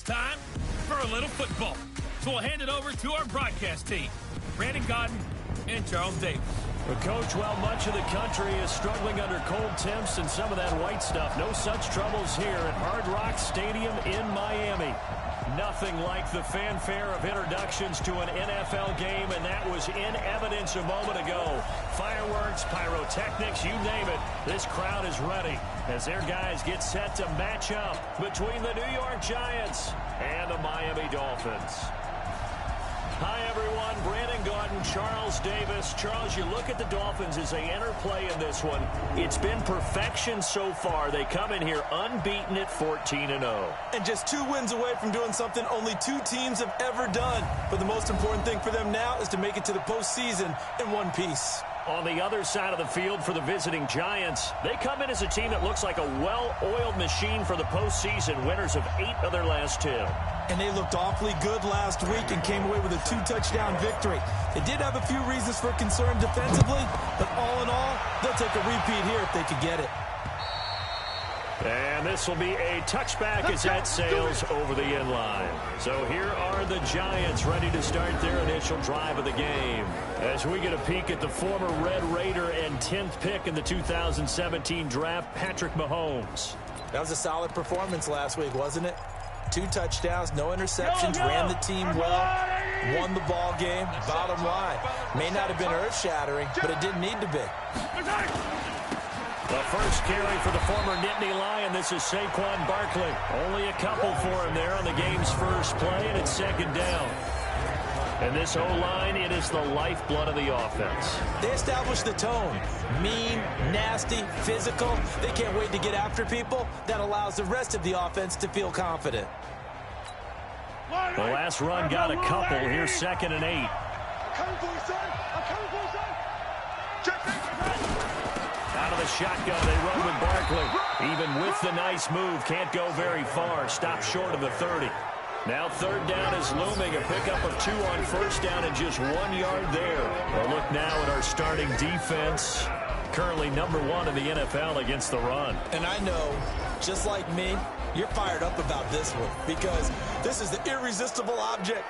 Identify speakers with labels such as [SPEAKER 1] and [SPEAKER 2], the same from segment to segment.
[SPEAKER 1] time for a little football. So we'll hand it over to our broadcast team, Brandon Gaudin and Charles Davis.
[SPEAKER 2] Well, Coach, while much of the country is struggling under cold temps and some of that white stuff, no such troubles here at Hard Rock Stadium in Miami. Nothing like the fanfare of introductions to an NFL game, and that was in evidence a moment ago. Fireworks, pyrotechnics, you name it. This crowd is ready as their guys get set to match up between the New York Giants and the Miami Dolphins. Hi, everyone. Brandon Gaudin, Charles Davis. Charles, you look at the Dolphins as they enter play in this one. It's been perfection so far. They come in here unbeaten at 14-0.
[SPEAKER 3] And just 2 wins away from doing something only 2 teams have ever done. But the most important thing for them now is to make it to the postseason in one piece.
[SPEAKER 2] On the other side of the field for the visiting Giants, they come in as a team that looks like a well-oiled machine for the postseason, winners of 8 of their last 10.
[SPEAKER 3] And they looked awfully good last week and came away with a 2-touchdown victory. They did have a few reasons for concern defensively, but all in all, they'll take a repeat here if they could get it.
[SPEAKER 2] And this will be a touchback as that sails over the end line. So here are the Giants ready to start their initial drive of the game. As we get a peek at the former Red Raider and 10th pick in the 2017 draft, Patrick Mahomes.
[SPEAKER 3] That was a solid performance last week, wasn't it? 2 touchdowns, no interceptions, ran the team well, won the ball game. Bottom line, may not have been earth-shattering, but it didn't need to be.
[SPEAKER 2] The first carry for the former Nittany Lion. This is Saquon Barkley. Only a couple for him there on the game's first play, and it's second down. And this O-line, it is the lifeblood of the offense.
[SPEAKER 3] They established the tone. Mean, nasty, physical. They can't wait to get after people. That allows the rest of the offense to feel confident.
[SPEAKER 2] The last run got a couple. Here's 2nd and 8. Out of the shotgun, they run with Barkley. Even with the nice move, can't go very far. Stopped short of the 30. Now 3rd down is looming. A pickup of 2 on 1st down and just 1 yard there. A look now at our starting defense. Currently number 1 in the NFL against the run.
[SPEAKER 3] And I know, just like me, you're fired up about this one because this is the irresistible object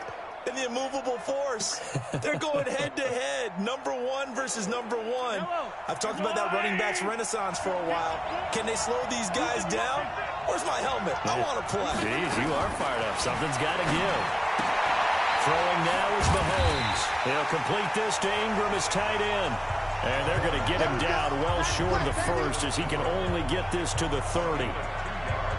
[SPEAKER 3] and the immovable force. They're going head-to-head, number 1 versus number 1. I've talked about that running backs renaissance for a while. Can they slow these guys down? Where's my helmet? I want to play.
[SPEAKER 2] Jeez, you are fired up. Something's got to give. Throwing now is Mahomes. He'll complete this to Ingram as tight end. And they're going to get him down well short of the first as he can only get this to the 30.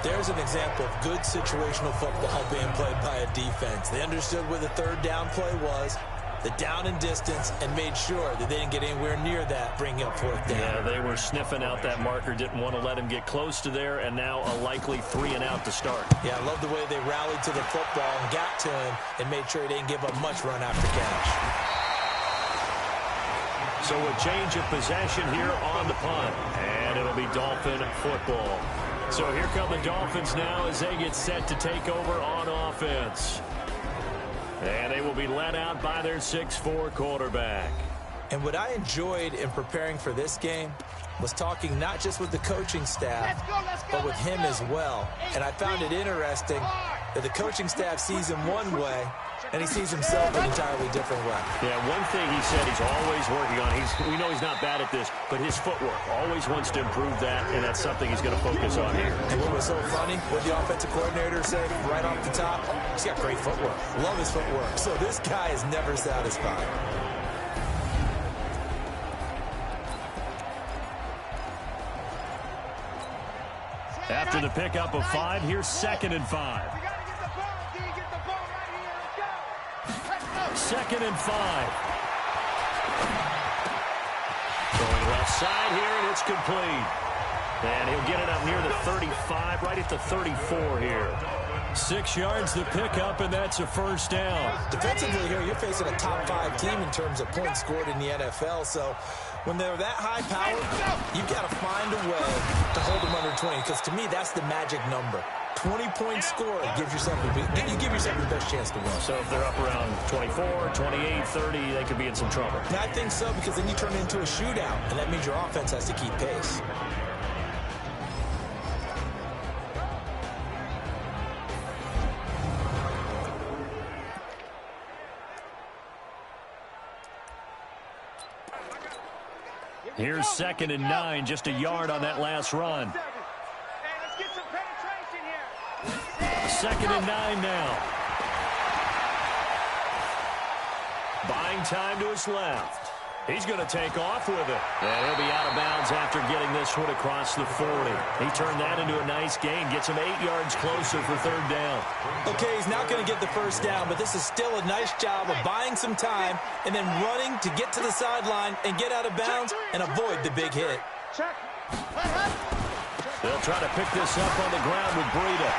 [SPEAKER 3] There's an example of good situational football being played by a defense. They understood where the 3rd down play was, the down and distance, and made sure that they didn't get anywhere near that, bringing up 4th down.
[SPEAKER 2] Yeah, they were sniffing out that marker, didn't want to let him get close to there, and now a likely 3 and out to start.
[SPEAKER 3] Yeah, I love the way they rallied to the football and got to him and made sure he didn't give up much run after catch.
[SPEAKER 2] So a change of possession here on the punt, and it'll be Dolphin football. So here come the Dolphins now as they get set to take over on offense. And they will be led out by their 6'4" quarterback.
[SPEAKER 3] And what I enjoyed in preparing for this game was talking not just with the coaching staff, but with him as well. And I found it interesting that the coaching staff sees him one way, and he sees himself an entirely different way.
[SPEAKER 2] Yeah, one thing he said he's always working on. We know he's not bad at this, but his footwork, always wants to improve that, and that's something he's going to focus on here.
[SPEAKER 3] And what was so funny, what the offensive coordinator said right off the top, he's got great footwork. Love his footwork. So this guy is never satisfied.
[SPEAKER 2] After the pickup of 5, here's 2nd and 5. 2nd and 5. Going left side here, and it's complete. And he'll get it up near the 35, right at the 34 here. 6 yards the pickup, and that's a 1st down.
[SPEAKER 3] Defensively here, you're facing a top 5 team in terms of points scored in the NFL, so when they're that high powered, you've got to find a way to hold them under 20, because to me, that's the magic number. 20-point score gives yourself you give yourself the best chance to win.
[SPEAKER 2] So if they're up around 24, 28, 30, they could be in some trouble.
[SPEAKER 3] And I think so, because then you turn it into a shootout, and that means your offense has to keep pace.
[SPEAKER 2] Here's 2nd and 9, just a yard on that last run. 2nd and 9 now. Buying time to his left. He's going to take off with it. And he'll be out of bounds after getting this one across the 40. He turned that into a nice gain. Gets him 8 yards closer for 3rd down.
[SPEAKER 3] Okay, he's not going to get the first down, but this is still a nice job of buying some time and then running to get to the sideline and get out of bounds and avoid the big hit.
[SPEAKER 2] They'll try to pick this up on the ground with Breida.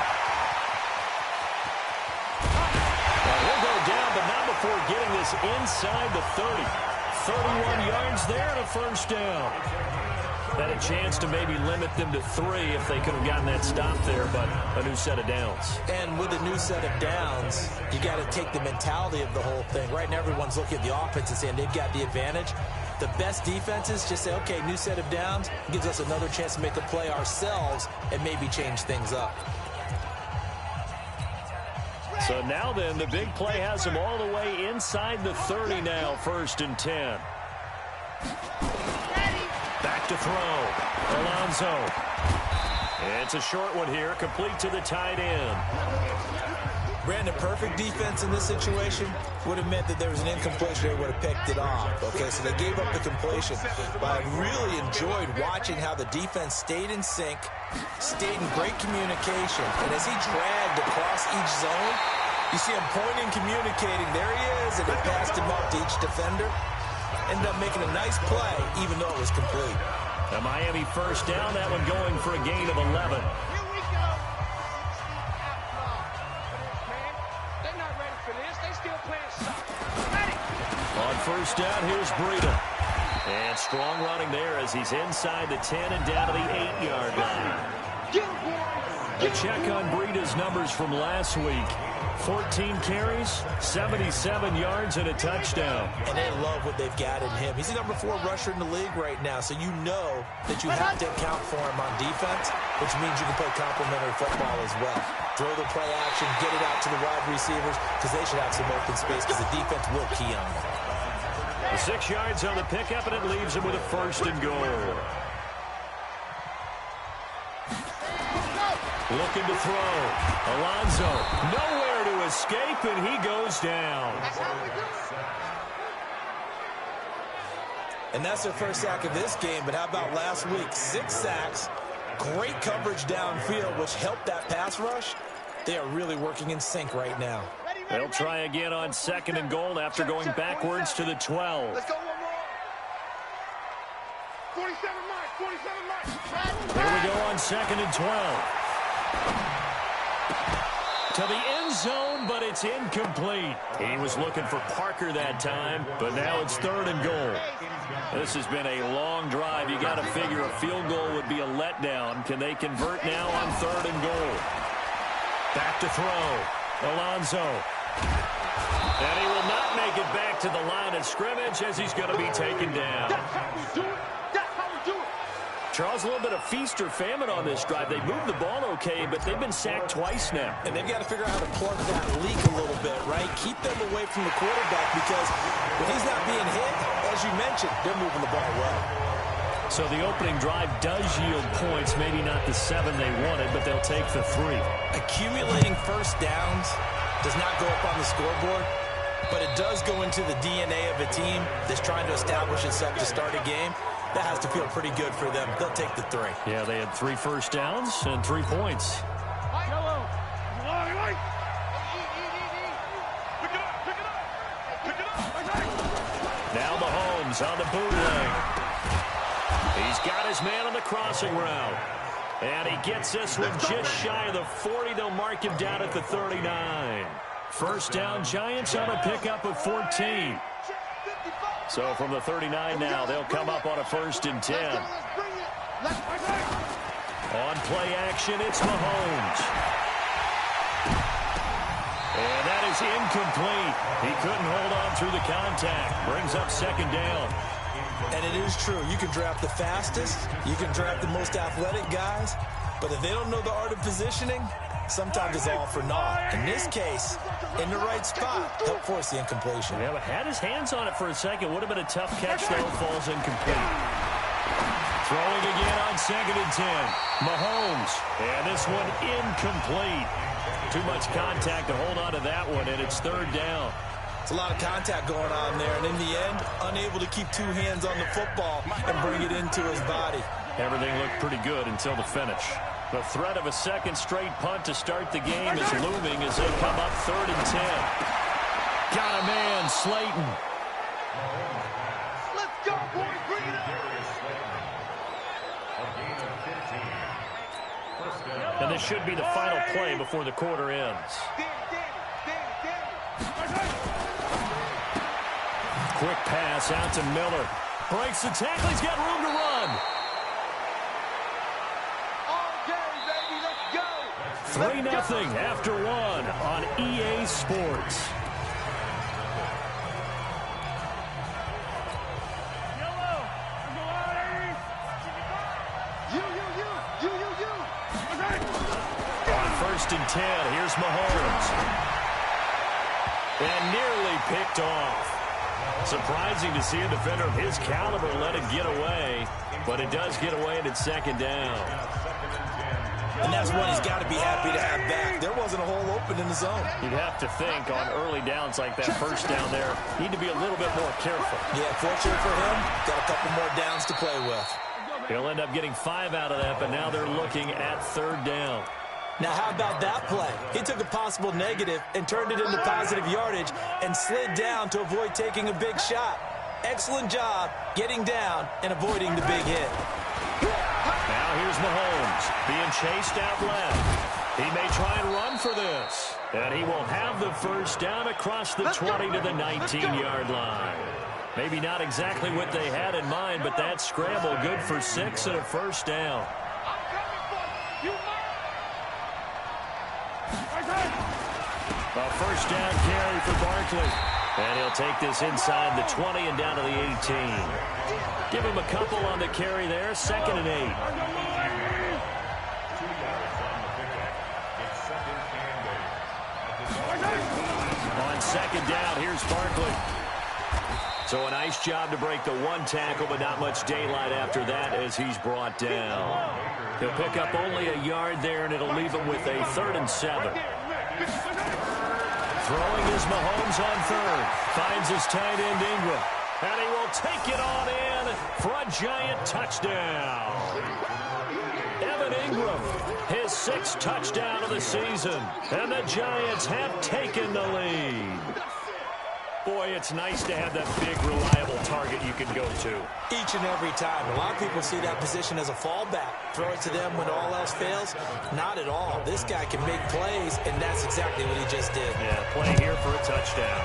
[SPEAKER 2] He'll go down, but not before getting this inside the 30. 31 yards there and a first down. Had a chance to maybe limit them to 3 if they could have gotten that stop there, but a new set of downs.
[SPEAKER 3] And with a new set of downs, you got to take the mentality of the whole thing. Right now, everyone's looking at the offense and saying they've got the advantage. The best defenses just say, okay, new set of downs, gives us another chance to make a play ourselves and maybe change things up.
[SPEAKER 2] So now then, the big play has him all the way inside the 30 now, 1st and 10. Back to throw. Alonso. It's a short one here, complete to the tight end.
[SPEAKER 3] Brandon, perfect defense in this situation would have meant that there was an incompletion. They would have picked it off. Okay, so they gave up the completion. But I really enjoyed watching how the defense stayed in sync, stayed in great communication. And as he dragged across each zone, you see him pointing, communicating. There he is, and they passed him up to each defender. Ended up making a nice play, even though it was complete.
[SPEAKER 2] A Miami first down, that one going for a gain of 11. On first down, here's Breida. And strong running there as he's inside the 10 and down to the 8-yard line. A check on Breida's numbers from last week. 14 carries, 77 yards, and a touchdown.
[SPEAKER 3] And they love what they've got in him. He's the number 4 rusher in the league right now, so you know that you have to account for him on defense, which means you can play complementary football as well. Throw the play action, get it out to the wide receivers, because they should have some open space, because the defense will key on them.
[SPEAKER 2] The 6 yards on the pickup, and it leaves him with a 1st and goal. Looking to throw. Alonso, nowhere to escape, and he goes down.
[SPEAKER 3] And that's their first sack of this game, but how about last week? 6 sacks, great coverage downfield, which helped that pass rush. They are really working in sync right now.
[SPEAKER 2] They'll try again on 2nd and goal after going backwards to the 12.
[SPEAKER 4] Let's go one more. 47 mark.
[SPEAKER 2] Here we go on 2nd and 12. To the end zone, but it's incomplete. He was looking for Parker that time, but now it's 3rd and goal. This has been a long drive. You got to figure a field goal would be a letdown. Can they convert now on 3rd and goal? Back to throw. Alonso. And he will not make it back to the line of scrimmage as he's going to be taken down.
[SPEAKER 4] That's how we do it. That's how we do it.
[SPEAKER 2] Charles, a little bit of feast or famine on this drive. They moved the ball okay, but they've been sacked twice now.
[SPEAKER 3] And they've got to figure out how to plug that leak a little bit, right? Keep them away from the quarterback, because when he's not being hit, as you mentioned, they're moving the ball well.
[SPEAKER 2] So the opening drive does yield points, maybe not the 7 they wanted, but they'll take the 3.
[SPEAKER 3] Accumulating first downs does not go up on the scoreboard, but it does go into the DNA of a team that's trying to establish itself to start a game. That has to feel pretty good for them. They'll take the 3.
[SPEAKER 2] Yeah, they had 3 first downs and 3 points. Now Mahomes on the bootleg. He's got his man on the crossing route. And he gets this one just shy of the 40. They'll mark him down at the 39. First down, Giants on a pickup of 14. So from the 39 now, they'll come up on a 1st and 10. On play action, it's Mahomes. And that is incomplete. He couldn't hold on through the contact. Brings up 2nd down.
[SPEAKER 3] And it is true. You can draft the fastest. You can draft the most athletic guys. But if they don't know the art of positioning, sometimes it's all for naught. In this case, in the right spot, help force the incompletion.
[SPEAKER 2] Yeah, but had his hands on it for a second. Would have been a tough catch, though. Falls incomplete. Throwing again on 2nd and 10. Mahomes. And this one incomplete. Too much contact to hold on to that one, and it's 3rd down.
[SPEAKER 3] It's a lot of contact going on there, and in the end, unable to keep 2 hands on the football and bring it into his body.
[SPEAKER 2] Everything looked pretty good until the finish. The threat of a second straight punt to start the game is looming as they come up 3rd and 10. Got a man, Slayton.
[SPEAKER 4] Let's go, boys. Bring it up.
[SPEAKER 2] And this should be the final play before the quarter ends. Quick pass out to Miller. Breaks the tackle. He's got room to run.
[SPEAKER 4] Okay, baby, let's go.
[SPEAKER 2] 3-0 after 1 on EA Sports. On 1st and 10, here's Mahomes. And nearly picked off. Surprising to see a defender of his caliber let it get away, but it does get away and it's 2nd down.
[SPEAKER 3] And that's one he's got to be happy to have back. There wasn't a hole open in the zone.
[SPEAKER 2] You'd have to think on early downs like that, 1st down there, need to be a little bit more careful.
[SPEAKER 3] Yeah, fortunately for him, got a couple more downs to play with.
[SPEAKER 2] He'll end up getting 5 out of that, but now they're looking at 3rd down.
[SPEAKER 3] Now, how about that play? He took a possible negative and turned it into positive yardage and slid down to avoid taking a big shot. Excellent job getting down and avoiding the big hit.
[SPEAKER 2] Now here's Mahomes being chased out left. He may try and run for this. And he will have the 1st down across the 20 to the 19-yard line. Maybe not exactly what they had in mind, but that scramble good for 6 and a 1st down. A 1st down carry for Barkley. And he'll take this inside the 20 and down to the 18. Give him a couple on the carry there. 2nd and 8. On 2nd down, here's Barkley. So a nice job to break the 1 tackle, but not much daylight after that as he's brought down. He'll pick up only a yard there, and it'll leave him with a 3rd and 7. Throwing is Mahomes on 3rd. Finds his tight end Ingram. And he will take it on in for a giant touchdown. Evan Ingram, his 6th touchdown of the season. And the Giants have taken the lead. Boy, it's nice to have that big, reliable target you can go to.
[SPEAKER 3] Each and every time. A lot of people see that position as a fallback. Throw it to them when all else fails. Not at all. This guy can make plays, and that's exactly what he just did.
[SPEAKER 2] Yeah, play here for a touchdown.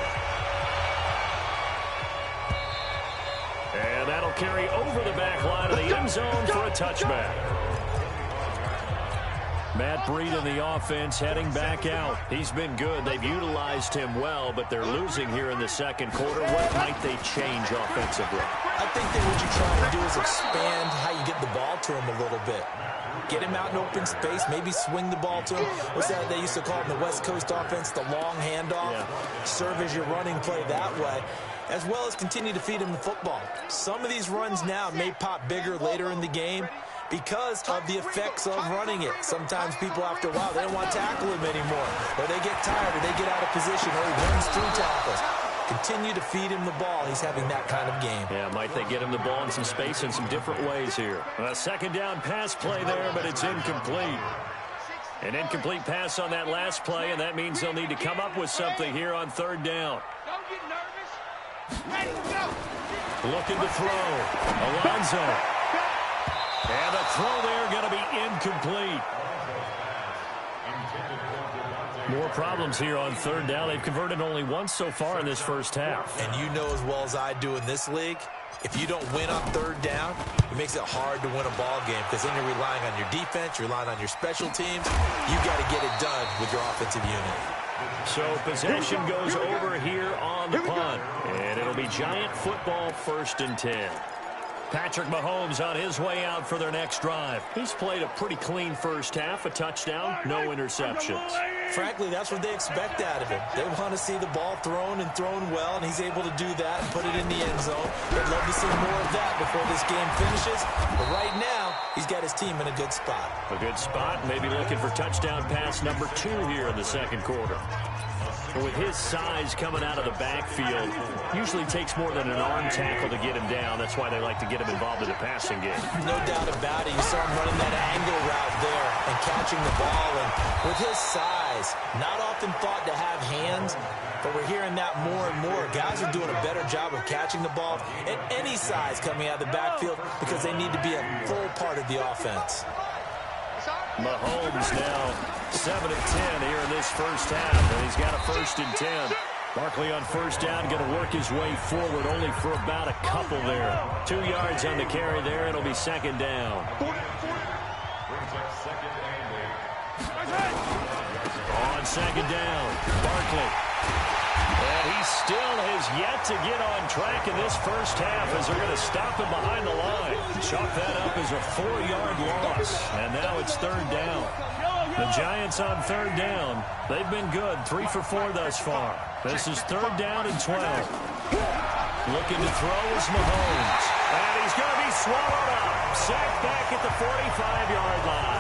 [SPEAKER 2] And that'll carry over the back line of the end zone for a touchback. Matt Breed in the offense heading back out. He's been good. They've utilized him well, but they're losing here in the 2nd quarter. What might they change offensively?
[SPEAKER 3] I think that what you're trying to do is expand how you get the ball to him a little bit. Get him out in open space, maybe swing the ball to him. What's that they used to call in the West Coast offense, the long handoff? Yeah. Serve as your running play that way, as well as continue to feed him the football. Some of these runs now may pop bigger later in the game because of the effects of running it. Sometimes people, after a while, they don't want to tackle him anymore, or they get tired, or they get out of position, or he runs through tackles. Continue to feed him the ball. He's having that kind of game.
[SPEAKER 2] Yeah, might they get him the ball in some space in some different ways here. A 2nd down pass play there, but it's incomplete. An incomplete pass on that last play, and that means they'll need to come up with something here on 3rd down.
[SPEAKER 4] Don't get nervous. Ready to go.
[SPEAKER 2] Looking to throw. Alonzo. And the throw there going to be incomplete. More problems here on 3rd down. They've converted only once so far in this 1st half.
[SPEAKER 3] And you know as well as I do in this league, if you don't win on 3rd down, it makes it hard to win a ball game because then you're relying on your defense, you're relying on your special teams. You've got to get it done with your offensive unit.
[SPEAKER 2] So possession goes over here on the punt. And it'll be Giant football 1st and 10. Patrick Mahomes on his way out for their next drive. He's played a pretty clean 1st half, a touchdown, no interceptions.
[SPEAKER 3] frankly, that's what they expect out of him. They want to see the ball thrown and thrown well, and he's able to do that and put it in the end zone. They'd love to see more of that before this game finishes. But right now, he's got his team in a good spot.
[SPEAKER 2] A good spot, maybe looking for touchdown pass number 2 here in the second quarter. With his size coming out of the backfield, usually takes more than an arm tackle to get him down. That's why they like to get him involved in the passing game.
[SPEAKER 3] No doubt about it. You saw him running that angle route there and catching the ball. And with his size, not often thought to have hands, but we're hearing that more and more. Guys are doing a better job of catching the ball at any size coming out of the backfield because they need to be a full part of the offense.
[SPEAKER 2] Mahomes now 7 of 10 here in this first half, and he's got a 1st and 10. Barkley on first down, going to work his way forward only for about a couple there. 2 yards on the carry there. It'll be 2nd down. On 2nd down, Barkley. And he still has yet to get on track in this first half as they're going to stop him behind the line. Chalk that up as a 4-yard loss. And now it's 3rd down. The Giants on 3rd down. They've been good. 3 for 4 thus far. This is 3rd down and 12. Looking to throw is Mahomes. And he's going to be swallowed up. Sacked back at the 45-yard line.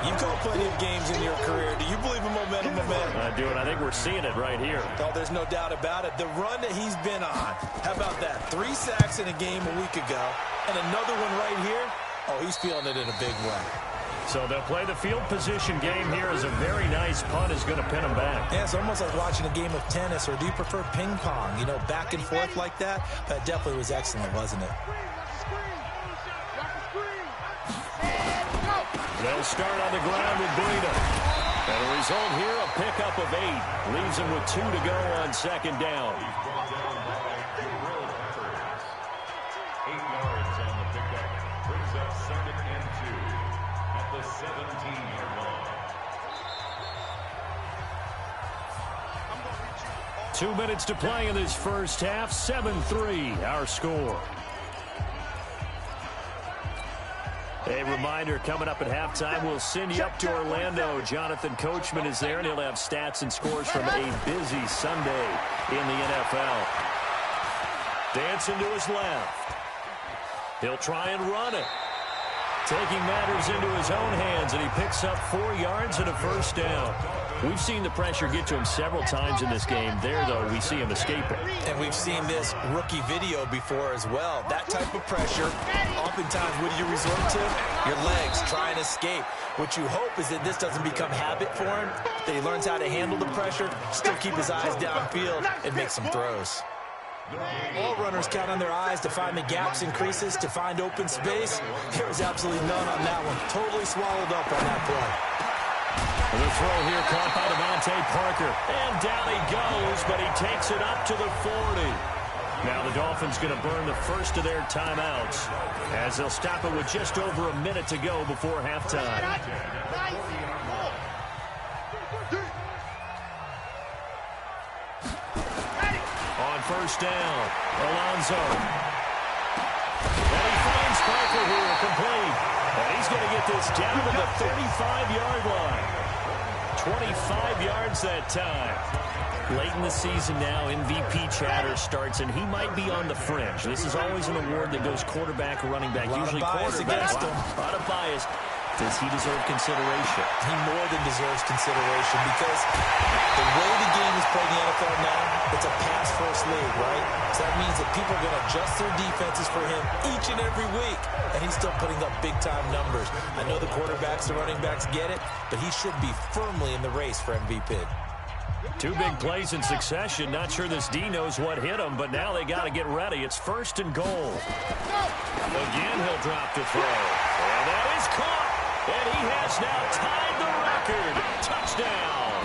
[SPEAKER 3] You've called plenty of games in your career. Do you believe in momentum?
[SPEAKER 2] I do, and I think we're seeing it right here.
[SPEAKER 3] Oh, there's no doubt about it. The run that he's been on, how about that? 3 sacks in a game a week ago, and another one right here. Oh, he's feeling it in a big way.
[SPEAKER 2] So they'll play the field position game here as a very nice punt is going to pin him back.
[SPEAKER 3] Yeah, it's almost like watching a game of tennis, or do you prefer ping pong? You know, back and forth like that? That definitely was excellent, wasn't it?
[SPEAKER 2] They'll start on the ground with Breida. And the result here, a pickup of 8. Leaves him with 2 to go on 2nd down.
[SPEAKER 5] 8 yards on the pickup. Brings up 2nd and 2 at the 17-yard line.
[SPEAKER 2] 2 minutes to play in this first half. 7-3, our score. A reminder, coming up at halftime, we'll send you up to Orlando. Jonathan Coachman is there, and he'll have stats and scores from a busy Sunday in the NFL. Dancing to his left. He'll try and run it. Taking matters into his own hands, and he picks up 4 yards and a 1st down. We've seen the pressure get to him several times in this game. There, though, we see him escaping.
[SPEAKER 3] And we've seen this rookie video before as well. That type of pressure, oftentimes, what do you resort to? Your legs, try and escape. What you hope is that this doesn't become habit for him, that he learns how to handle the pressure, still keep his eyes downfield, and make some throws. All runners count on their eyes to find the gaps and creases, to find open space. There was absolutely none on that one. Totally swallowed up on that play.
[SPEAKER 2] The throw here caught by Devontae Parker. And down he goes, but he takes it up to the 40. Now the Dolphins going to burn the first of their timeouts as they'll stop it with just over a minute to go before halftime. On first down, Alonso. And he finds Parker here, complete. And he's going to get this down to the 35-yard line. 25 yards that time. Late in the season now, MVP chatter starts, and he might be on the fringe. This is always an award that goes quarterback or running back, usually quarterback. A lot of bias. Does he deserve consideration?
[SPEAKER 3] He more than deserves consideration because the way the game is played in the NFL now, it's a pass-first league, right? So that means that people are going to adjust their defenses for him each and every week, and he's still putting up big-time numbers. I know the quarterbacks, the running backs get it, but he should be firmly in the race for MVP.
[SPEAKER 2] 2 big plays in succession. Not sure this D knows what hit him, but now they got to get ready. It's 1st and goal. Again, he'll drop to throw. And that is caught. And he has now tied the record. Touchdown.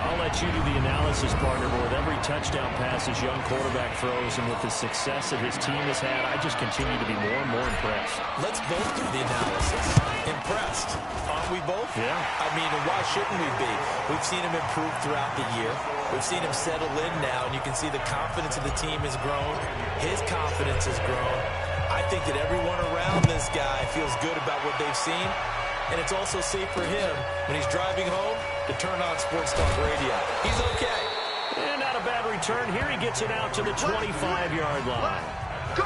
[SPEAKER 2] I'll let you do the analysis, partner, but with every touchdown pass his young quarterback throws and with the success that his team has had, I just continue to be more and more impressed.
[SPEAKER 3] Let's both do the analysis. Impressed. Aren't we both?
[SPEAKER 2] Yeah.
[SPEAKER 3] I mean, why shouldn't we be? We've seen him improve throughout the year. We've seen him settle in now, and you can see the confidence of the team has grown. His confidence has grown. I think that everyone around this guy feels good about what they've seen. and it's also safe for him when he's driving home to turn on Sports Talk Radio. He's okay.
[SPEAKER 2] And not a bad return. Here he gets it out to the 25-yard line.
[SPEAKER 4] Go!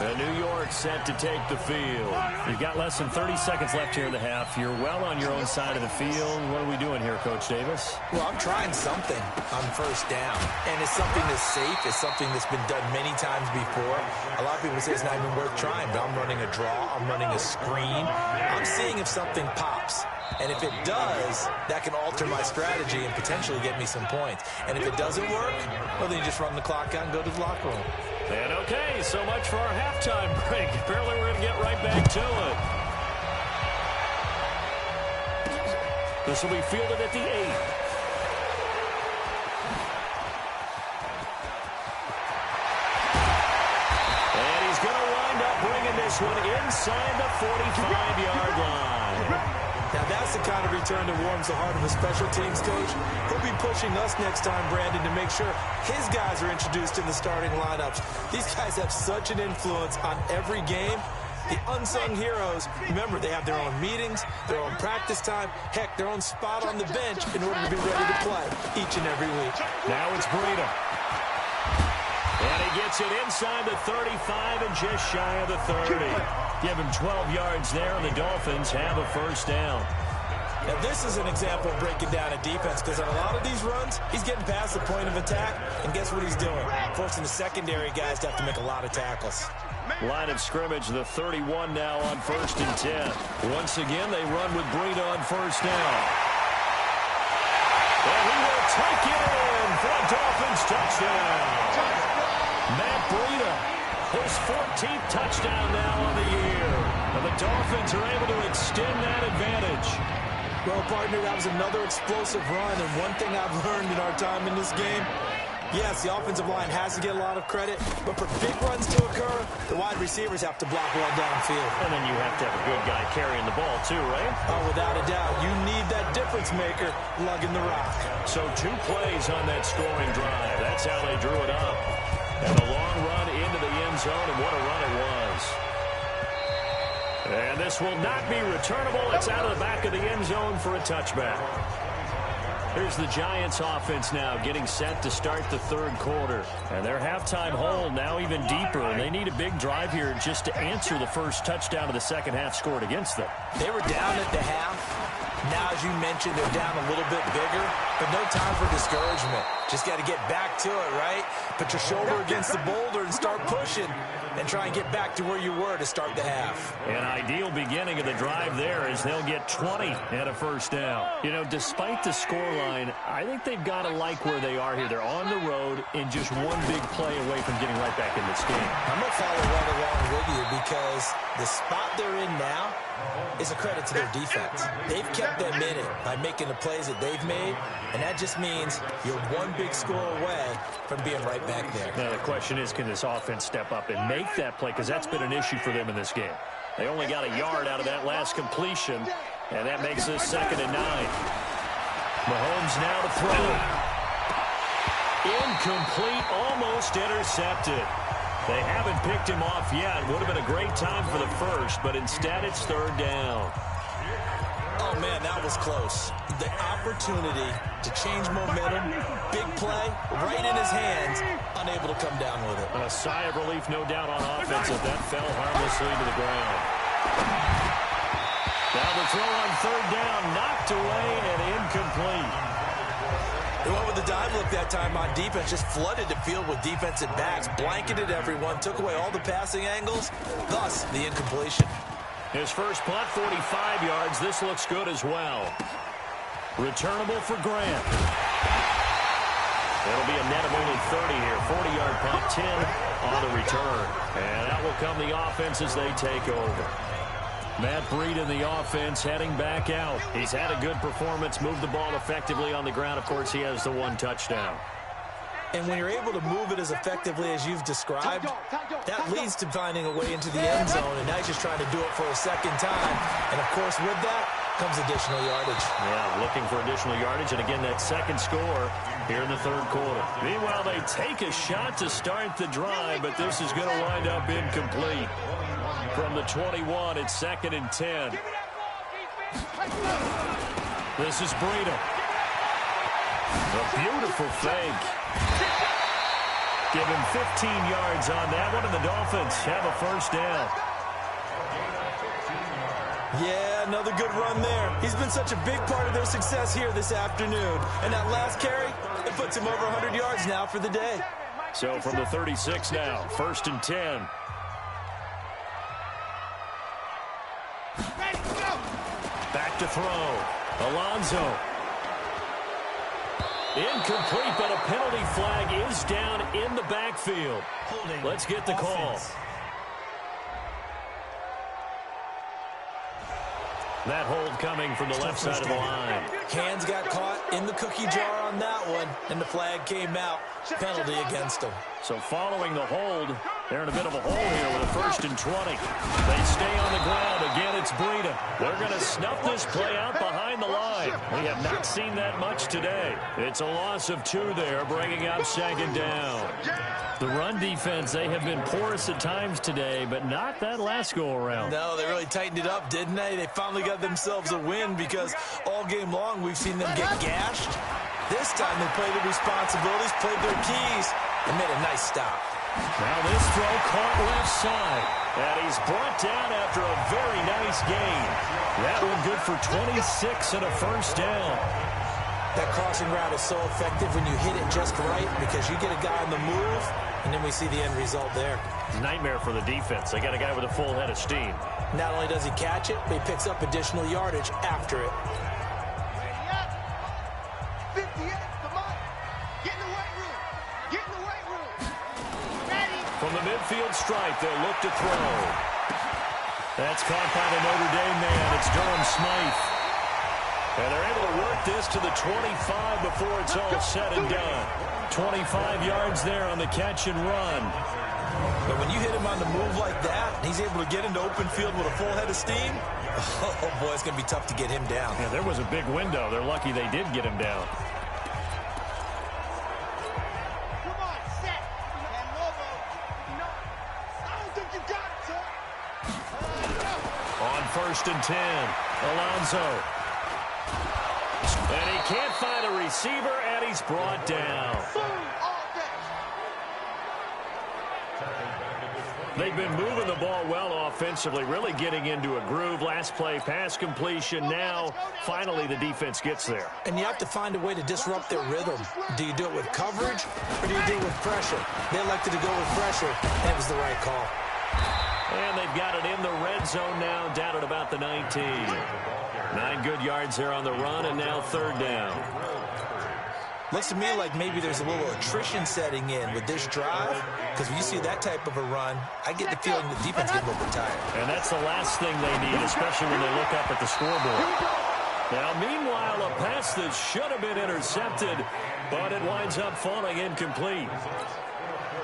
[SPEAKER 2] And New York set to take the field. You've got less than 30 seconds left here in the half. You're well on your own side of the field. What are we doing here, Coach Davis?
[SPEAKER 3] Well, I'm trying something on first down, and it's something that's safe. It's something that's been done many times before. A lot of people say it's not even worth trying, but I'm running a draw. I'm running a screen. I'm seeing if something pops. And if it does, that can alter my strategy and potentially get me some points. And if it doesn't work, well, then you just run the clock out and go to the locker room.
[SPEAKER 2] And okay, so much for our halftime break. Apparently we're going to get right back to it. This will be fielded at the 8. And he's going to wind up bringing this one inside the 45-yard line.
[SPEAKER 3] Now, that's the kind of return that warms the heart of a special teams coach. He'll be pushing us next time, Brandon, to make sure his guys are introduced in the starting lineups. These guys have such an influence on every game. The unsung heroes, remember, they have their own meetings, their own practice time, heck, their own spot on the bench in order to be ready to play each and every week.
[SPEAKER 2] Now it's Breida. And he gets it inside the 35 and just shy of the 30. Give him 12 yards there, and the Dolphins have a first down.
[SPEAKER 3] Now, this is an example of breaking down a defense, because on a lot of these runs, he's getting past the point of attack, and guess what he's doing? Forcing the secondary guys to have to make a lot of tackles.
[SPEAKER 2] Line of scrimmage, the 31 now on 1st and 10. Once again, they run with Breida on first down. And he will take it in for a Dolphins touchdown. Matt Breida, his 14th touchdown now on the year. And the Dolphins are able to extend that advantage.
[SPEAKER 3] Well, partner, that was another explosive run, and one thing I've learned in our time in this game, yes, the offensive line has to get a lot of credit, but for big runs to occur, the wide receivers have to block well downfield.
[SPEAKER 2] And then you have to have a good guy carrying the ball too, right?
[SPEAKER 3] Oh, without a doubt. You need that difference maker lugging the rock.
[SPEAKER 2] So 2 plays on that scoring drive. That's how they drew it up. And a long run into the end zone, and what a run it was. And this will not be returnable. It's out of the back of the end zone for a touchback. Here's the Giants offense now getting set to start the 3rd quarter. And their halftime hole now even deeper. And they need a big drive here just to answer the first touchdown of the second half scored against them.
[SPEAKER 3] They were down at the half. Now, as you mentioned, they're down a little bit bigger, but no time for discouragement. Just got to get back to it, right? Put your shoulder against the boulder and start pushing and try and get back to where you were to start the half.
[SPEAKER 2] An ideal beginning of the drive there is they'll get 20 and a first down. You know, despite the scoreline, I think they've got to like where they are here. They're on the road and just one big play away from getting right back in this game.
[SPEAKER 3] I'm going to follow right along with you because the spot they're in now is a credit to their defense. They've kept them in it by making the plays that they've made, and that just means you're one big score away from being right back there.
[SPEAKER 2] Now, the question is, can this offense step up and make that play? Because that's been an issue for them in this game. They only got a yard out of that last completion, and that makes this 2nd and 9. Mahomes now to throw. Incomplete, almost intercepted. They haven't picked him off yet. Would have been a great time for the first, but instead it's 3rd down.
[SPEAKER 3] Oh, man, that was close. The opportunity to change momentum, big play, right in his hands, unable to come down with it.
[SPEAKER 2] A sigh of relief, no doubt, on offense as that fell harmlessly to the ground. Now the throw on 3rd down, knocked away and incomplete.
[SPEAKER 3] They went with the dive look that time on defense, just flooded the field with defensive backs, blanketed everyone, took away all the passing angles, thus the incompletion.
[SPEAKER 2] His first punt, 45 yards. This looks good as well. Returnable for Grant. It'll be a net of only 30 here. 40-yard punt, 10 on the return. And out will come the offense as they take over. Matt Breida in the offense heading back out. He's had a good performance, moved the ball effectively on the ground. Of course, he has the 1 touchdown.
[SPEAKER 3] And when you're able to move it as effectively as you've described, that leads to finding a way into the end zone, and now he's just trying to do it for a 2nd time. And, of course, with that comes additional yardage.
[SPEAKER 2] Yeah, looking for additional yardage, and again, that 2nd score here in the 3rd quarter. Meanwhile, they take a shot to start the drive, but this is going to wind up incomplete. From the 21, it's 2nd and 10. This is Breida. A beautiful fake. Give him 15 yards on that one, and the Dolphins have a first down.
[SPEAKER 3] Yeah, another good run there. He's been such a big part of their success here this afternoon. And that last carry, it puts him over 100 yards now for the day.
[SPEAKER 2] So from the 36 now, 1st and 10. Back to throw. Alonso. Incomplete, but a penalty flag is down in the backfield. Let's get the call. That hold coming from the left side of the line.
[SPEAKER 3] Hands got caught in the cookie jar on that one, and the flag came out. Penalty against him.
[SPEAKER 2] So following the hold, they're in a bit of a hole here with a 1st and 20. They stay on the ground. Again, it's Breida. They're going to snuff this play out behind the line. We have not seen that much today. It's a loss of 2 there, bringing up 2nd down. The run defense, they have been porous at times today, but not that last go-around.
[SPEAKER 3] No, they really tightened it up, didn't they? They finally got themselves a win because all game long we've seen them get gashed. This time they played their responsibilities, played their keys, and made a nice stop.
[SPEAKER 2] Now this throw caught left side, and he's brought down after a very nice gain. That one good for 26 and a first down.
[SPEAKER 3] That crossing route is so effective when you hit it just right because you get a guy on the move, and then we see the end result there.
[SPEAKER 2] Nightmare for the defense. They got a guy with a full head of steam.
[SPEAKER 3] Not only does he catch it, but he picks up additional yardage after it.
[SPEAKER 4] 58, come on. Get in the weight room. Get in the weight room. Ready.
[SPEAKER 2] From the midfield stripe, they'll look to throw. That's caught by the Notre Dame man. It's Durham Smythe. And they're able to work this to the 25 before it's all said and done. 25 yards there on the catch and run.
[SPEAKER 3] But when you hit him on the move like that, and he's able to get into open field with a full head of steam, oh boy, it's going to be tough to get him down.
[SPEAKER 2] Yeah, there was a big window. They're lucky they did get him down.
[SPEAKER 4] Come on, set. And Lobo. No. I don't think you got it, sir.
[SPEAKER 2] On 1st and 10, Alonso. And he can't find a receiver, and he's brought down. They've been moving the ball well offensively, really getting into a groove. Last play, pass completion. Now, finally, the defense gets there.
[SPEAKER 3] And you have to find a way to disrupt their rhythm. Do you do it with coverage, or do you do it with pressure? They elected to go with pressure, and it was the right call.
[SPEAKER 2] And they've got it in the red zone now, down at about the 19. 9 good yards there on the run, and now 3rd down.
[SPEAKER 3] Looks to me like maybe there's a little attrition setting in with this drive, because when you see that type of a run, I get the feeling the defense gets a little bit tired.
[SPEAKER 2] And that's the last thing they need, especially when they look up at the scoreboard. Now, meanwhile, a pass that should have been intercepted, but it winds up falling incomplete.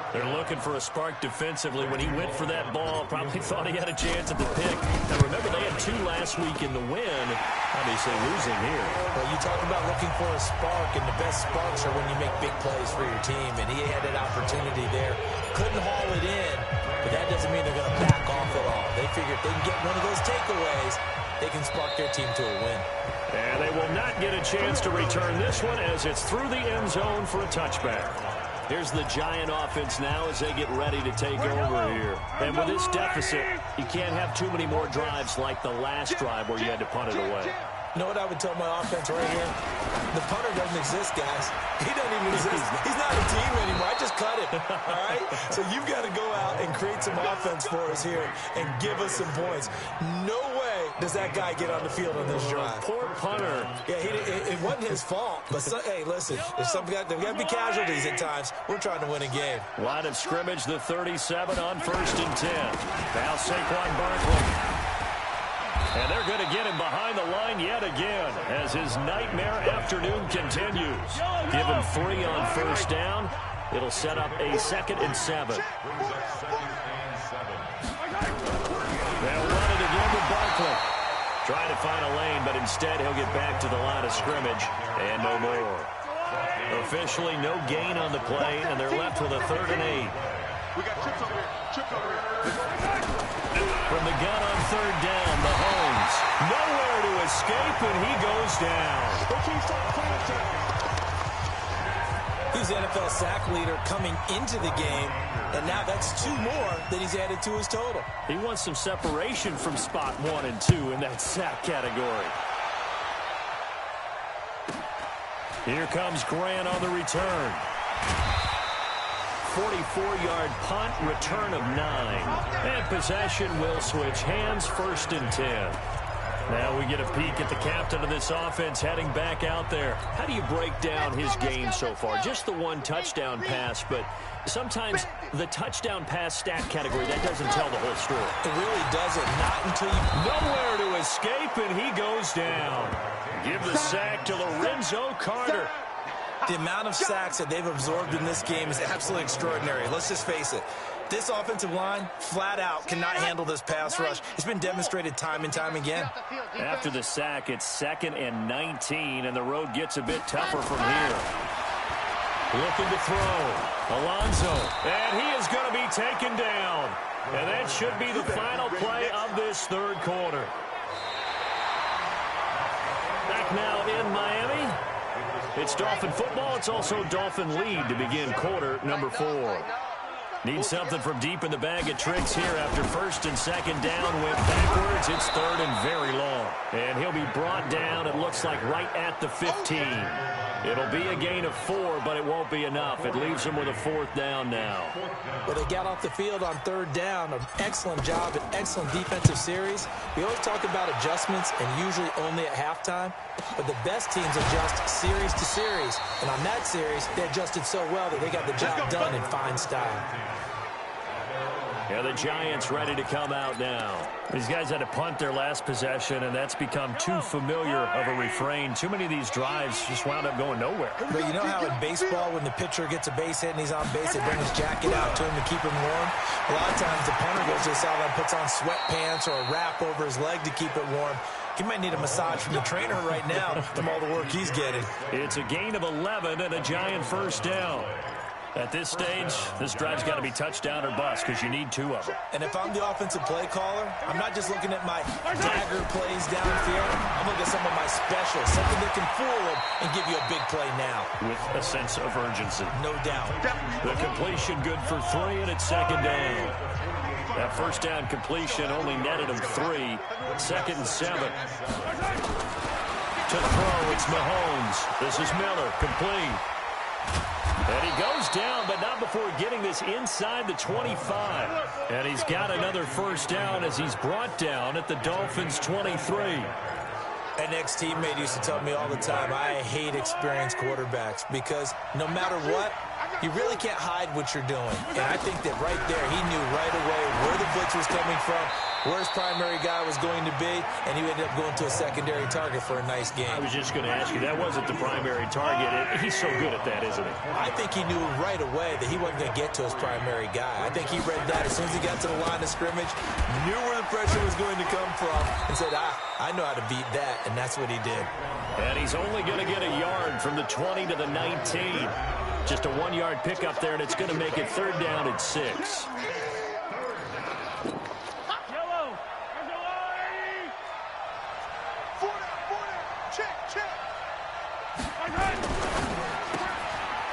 [SPEAKER 2] They're looking for a spark defensively. When he went for that ball, probably thought he had a chance at the pick. Now, remember, they had 2 last week in the win. Obviously losing here.
[SPEAKER 3] Well, you talk about looking for a spark, and the best sparks are when you make big plays for your team, and he had an opportunity there. Couldn't haul it in, but that doesn't mean they're going to back off at all. They figure if they can get one of those takeaways, they can spark their team to a win.
[SPEAKER 2] And they will not get a chance to return this one as it's through the end zone for a touchback. Here's the Giant offense now as they get ready to take over here. And with this deficit, you can't have too many more drives like the last drive where you had to punt it away.
[SPEAKER 3] You know what I would tell my offense right here? The punter doesn't exist, guys. He doesn't even exist. He's not a team anymore. I just cut him, all right? So you've got to go out and create some offense for us here and give us some points. No way does that guy get on the field on this drive.
[SPEAKER 2] Poor punter.
[SPEAKER 3] Yeah, it wasn't his fault. But, hey, listen, there's got to be casualties at times. We're trying to win a game.
[SPEAKER 2] Line of scrimmage, the 37 on 1st and 10. Now Saquon Barkley. And they're going to get him behind the line yet again as his nightmare afternoon continues. Give him 3 on 1st down. It'll set up a 2nd and 7. They'll run it again with Barkley. Trying to find a lane, but instead he'll get back to the line of scrimmage. And no more. Officially no gain on the play, and they're left with a 3rd and 8.
[SPEAKER 4] We got trips over here. Trips over here.
[SPEAKER 2] From the gun on third down, Mahomes. Nowhere to escape, and he goes down.
[SPEAKER 3] He's the NFL sack leader coming into the game, and now that's 2 more that he's added to his total.
[SPEAKER 2] He wants some separation from spot 1 and 2 in that sack category. Here comes Grant on the return. 44-yard punt, return of 9. And possession will switch hands, 1st and 10. Now we get a peek at the captain of this offense heading back out there. How do you break down his game so far? Just the 1 touchdown pass, but sometimes the touchdown pass stat category, that doesn't tell the whole story.
[SPEAKER 3] It really doesn't, not until you...
[SPEAKER 2] Nowhere to escape, and he goes down. Give the sack to Lorenzo Carter.
[SPEAKER 3] The amount of sacks that they've absorbed in this game is absolutely extraordinary. Let's just face it. This offensive line, flat out, cannot handle this pass rush. It's been demonstrated time and time again.
[SPEAKER 2] After the sack, it's 2nd and 19, and the road gets a bit tougher from here. Looking to throw. Alonso, and he is going to be taken down. And that should be the final play of this 3rd quarter. Back now in Miami. It's Dolphin football. It's also Dolphin lead to begin quarter number 4. Need something from deep in the bag of tricks here after 1st and 2nd down. Went backwards. It's 3rd and very long. And he'll be brought down, it looks like, right at the 15. It'll be a gain of 4, but it won't be enough. It leaves them with a 4th down now.
[SPEAKER 3] Well, they got off the field on 3rd down. An excellent job, an excellent defensive series. We always talk about adjustments, and usually only at halftime. But the best teams adjust series to series. And on that series, they adjusted so well that they got the job done in fine style.
[SPEAKER 2] Yeah, the Giants ready to come out now. These guys had to punt their last possession, and that's become too familiar of a refrain. Too many of these drives just wound up going nowhere.
[SPEAKER 3] But you know how in baseball, when the pitcher gets a base hit and he's on base, they bring his jacket out to him to keep him warm? A lot of times the punter goes to the sideline, puts on sweatpants or a wrap over his leg to keep it warm. He might need a massage from the trainer right now from all the work he's getting.
[SPEAKER 2] It's a gain of 11 and a Giant 1st down. At this stage, this drive's got to be touchdown or bust because you need 2 of them.
[SPEAKER 3] And if I'm the offensive play caller, I'm not just looking at my dagger plays downfield. I'm looking at some of my specials, something that can fool them and give you a big play now.
[SPEAKER 2] With a sense of urgency.
[SPEAKER 3] No doubt.
[SPEAKER 2] The completion good for 3, and it's 2nd down. That 1st down completion only netted him 3. 2nd and 7. To throw, it's Mahomes. This is Miller, complete. And he goes down, but not before getting this inside the 25. And he's got another 1st down as he's brought down at the Dolphins' 23.
[SPEAKER 3] An ex-teammate used to tell me all the time, I hate experienced quarterbacks because no matter what, you really can't hide what you're doing. And I think that right there, he knew right away where the blitz was coming from, where his primary guy was going to be, and he ended up going to a secondary target for a nice game.
[SPEAKER 2] I was just going to ask you, that wasn't the primary target. He's so good at that, isn't he?
[SPEAKER 3] I think he knew right away that he wasn't going to get to his primary guy. I think he read that as soon as he got to the line of scrimmage, knew where the pressure was going to come from, and said, I know how to beat that, and that's what he did.
[SPEAKER 2] And he's only going to get a yard from the 20 to the 19. Just a 1-yard pickup there, and it's going to make it 3rd down at 6.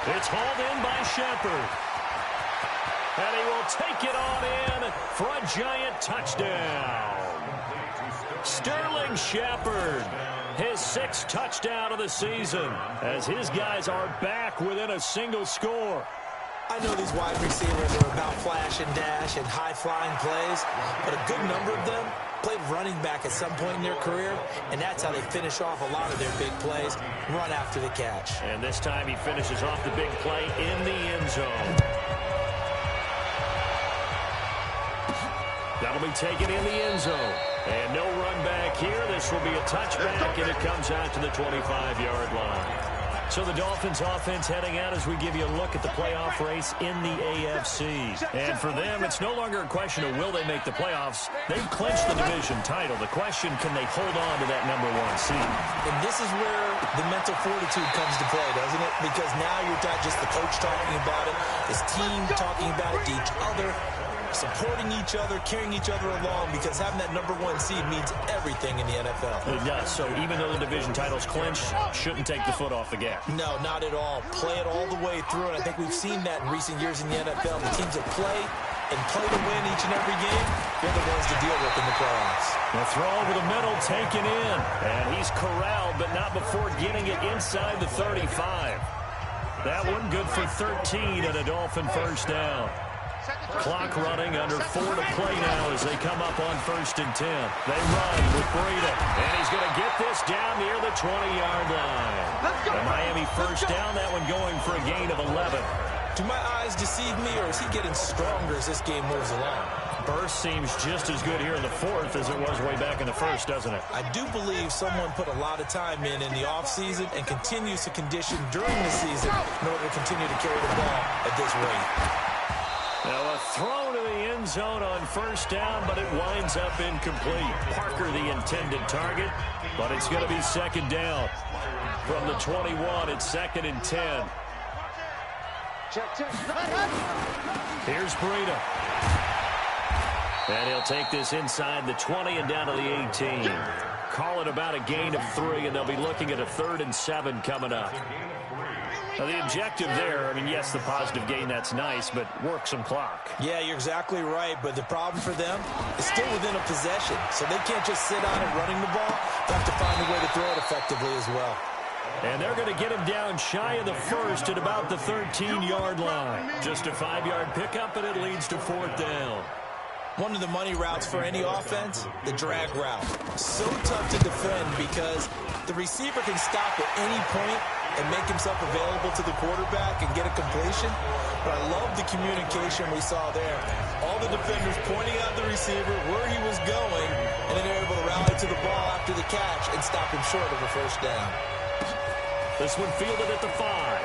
[SPEAKER 2] It's hauled in by Shepard. And he will take it on in for a Giant touchdown. Sterling Shepard, his 6th touchdown of the season, as his guys are back within a single score.
[SPEAKER 3] I know these wide receivers are about flash and dash and high-flying plays, but a good number of them played running back at some point in their career, and that's how they finish off a lot of their big plays, run after the catch.
[SPEAKER 2] And this time he finishes off the big play in the end zone. That'll be taken in the end zone. And no run back here. This will be a touchback, and it comes out to the 25-yard line. So the Dolphins offense heading out as we give you a look at the playoff race in the AFC. And for them, it's no longer a question of will they make the playoffs. They've clinched the division title. The question, can they hold on to that number 1 seed?
[SPEAKER 3] And this is where the mental fortitude comes to play, doesn't it? Because now you're not just the coach talking about it, his team talking about it to each other. supporting each other, carrying each other along, because having that #1 seed means everything in the NFL.
[SPEAKER 2] It does. So even though the division title's clinched, shouldn't take the foot off the gas.
[SPEAKER 3] No, not at all. Play it all the way through, and I think we've seen that in recent years in the NFL. The teams that play to win each and every game, they're the ones to deal with in the playoffs.
[SPEAKER 2] The throw over the middle taken in, and he's corralled, but not before getting it inside the 35. That one good for 13 and a Dolphin first down. Clock running, under 4 to play now as they come up on 1st and 10. They run with Breida, and he's going to get this down near the 20-yard line. The Miami first down, that one going for a gain of 11.
[SPEAKER 3] Do my eyes deceive me, or is he getting stronger as this game moves along?
[SPEAKER 2] Burst seems just as good here in the 4th as it was way back in the 1st, doesn't it?
[SPEAKER 3] I do believe someone put a lot of time in the offseason and continues to condition during the season in order to continue to carry the ball at this rate.
[SPEAKER 2] Now a throw to the end zone on 1st down, but it winds up incomplete. Parker the intended target, but it's going to be 2nd down. From the 21, it's 2nd and 10. Here's Breida. And he'll take this inside the 20 and down to the 18. Call it about a gain of 3, and they'll be looking at a 3rd and 7 coming up. Now, the objective there, I mean, yes, the positive gain, that's nice, but work some clock.
[SPEAKER 3] Yeah, you're exactly right, but the problem for them is still within a possession, so they can't just sit on it running the ball. They have to find a way to throw it effectively as well.
[SPEAKER 2] And they're going to get him down shy of the 1st at about the 13-yard line. Just a 5-yard pickup, and it leads to 4th down.
[SPEAKER 3] One of the money routes for any offense, the drag route. So tough to defend because the receiver can stop at any point and make himself available to the quarterback and get a completion. But I love the communication we saw there. All the defenders pointing out the receiver, where he was going, and then they're able to rally to the ball after the catch and stop him short of a 1st down.
[SPEAKER 2] This one fielded at the 5.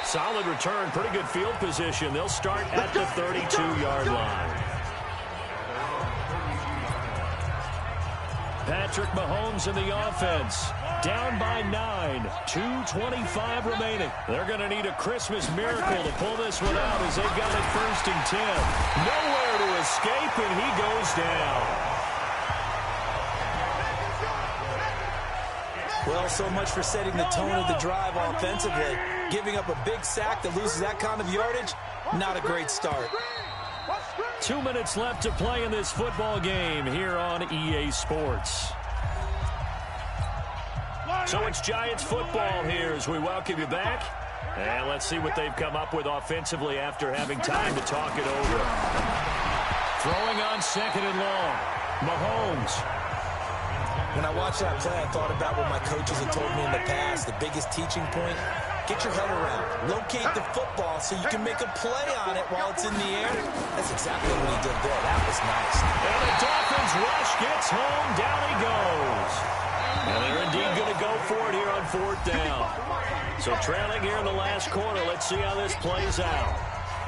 [SPEAKER 2] Solid return, pretty good field position. They'll start at the 32-yard line. Patrick Mahomes in the offense. Down by 9. 2:25 remaining. They're going to need a Christmas miracle to pull this one out as they've got it 1st and 10. Nowhere to escape, and he goes down.
[SPEAKER 3] Well, so much for setting the tone of the drive offensively. Giving up a big sack that loses that kind of yardage, not a great start.
[SPEAKER 2] 2 minutes left to play in this football game here on EA Sports. So it's Giants football here as we welcome you back. And let's see what they've come up with offensively after having time to talk it over. Throwing on 2nd and long. Mahomes.
[SPEAKER 3] When I watched that play, I thought about what my coaches had told me in the past. The biggest teaching point, get your head around. Locate the football so you can make a play on it while it's in the air. That's exactly what he did there. That was nice.
[SPEAKER 2] And the Dolphins rush gets home. Down he goes. And they're indeed going to go for it here on 4th down. So trailing here in the last quarter. Let's see how this plays out.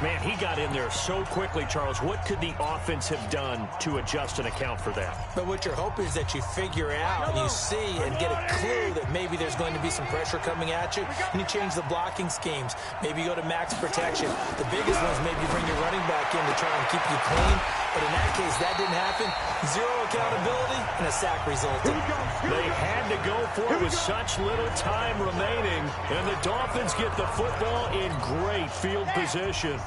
[SPEAKER 2] Man, he got in there so quickly, Charles. What could the offense have done to adjust and account for that?
[SPEAKER 3] But what you're hoping is that you figure out and you see and get a clue that maybe there's going to be some pressure coming at you, and you change the blocking schemes. Maybe you go to max protection. The biggest ones, maybe bring your running back in to try and keep you clean. But in that case, that didn't happen. 0 accountability, and a sack resulted.
[SPEAKER 2] They had to go for it with such little time remaining, and the Dolphins get the football in great field position.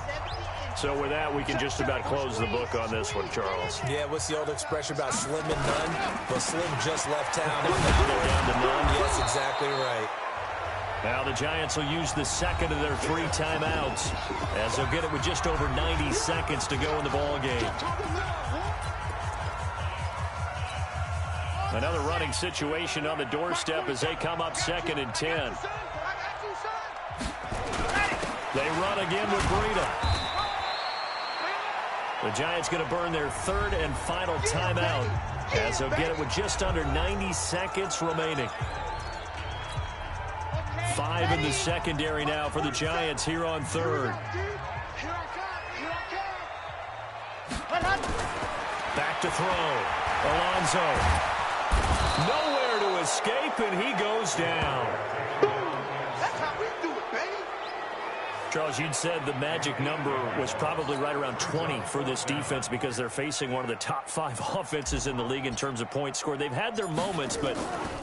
[SPEAKER 2] So with that, we can just about close the book on this one, Charles.
[SPEAKER 3] Yeah, what's the old expression about slim and none? Well, Slim just left town.
[SPEAKER 2] Now they're down to none.
[SPEAKER 3] Yes, exactly right.
[SPEAKER 2] Now the Giants will use the 2nd of their 3 timeouts as they'll get it with just over 90 seconds to go in the ball game. Another running situation on the doorstep as they come up 2nd and 10. They run again with Breida. The Giants going to burn their 3rd and final timeout as they'll get it with just under 90 seconds remaining. 5 in the secondary now for the Giants here on 3rd. Back to throw. Alonso. Nowhere to escape, and he goes down.
[SPEAKER 4] That's how we do it, baby.
[SPEAKER 2] Charles, you'd said the magic number was probably right around 20 for this defense because they're facing one of the top 5 offenses in the league in terms of points scored. They've had their moments, but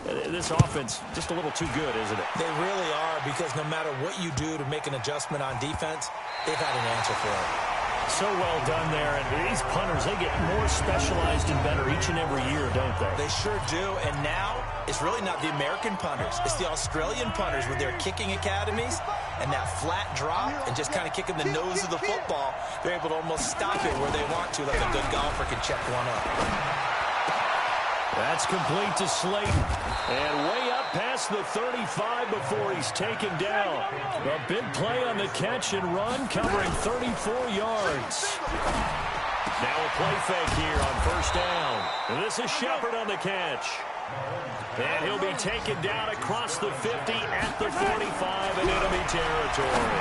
[SPEAKER 2] this offense just a little too good, isn't it?
[SPEAKER 3] They really are, because no matter what you do to make an adjustment on defense, they've had an answer for it.
[SPEAKER 2] So well done there. And these punters, they get more specialized and better each and every year, don't they?
[SPEAKER 3] They sure do. And now it's really not the American punters. It's the Australian punters with their kicking academies and that flat drop and just kind of kicking the nose of the football. They're able to almost stop it where they want to, like a good golfer can check one up.
[SPEAKER 2] That's complete to Slayton. And way up past the 35 before he's taken down. A big play on the catch and run, covering 34 yards. Now a play fake here on first down. And this is Shepard on the catch. And he'll be taken down across the 50 at the 45 in enemy territory.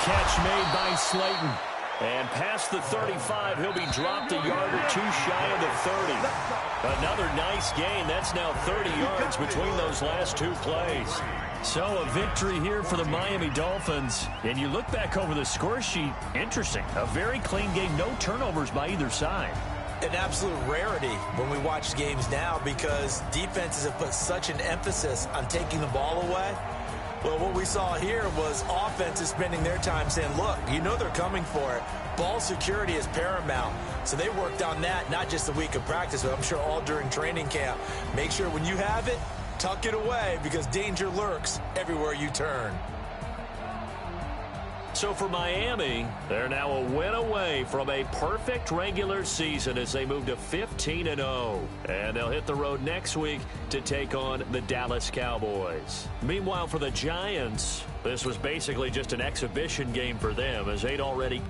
[SPEAKER 2] Catch made by Slayton. And past the 35, he'll be dropped a yard or two shy of the 30. Another nice gain. That's now 30 yards between those last two plays. So a victory here for the Miami Dolphins. And you look back over the score sheet, interesting. A very clean game, no turnovers by either side.
[SPEAKER 3] An absolute rarity when we watch games now, because defenses have put such an emphasis on taking the ball away. Well, what we saw here was offenses spending their time saying, look, you know they're coming for it. Ball security is paramount. So they worked on that, not just a week of practice, but I'm sure all during training camp. Make sure when you have it, tuck it away, because danger lurks everywhere you turn.
[SPEAKER 2] So for Miami, they're now a win away from a perfect regular season as they move to 15-0. And they'll hit the road next week to take on the Dallas Cowboys. Meanwhile, for the Giants, this was basically just an exhibition game for them, as they'd already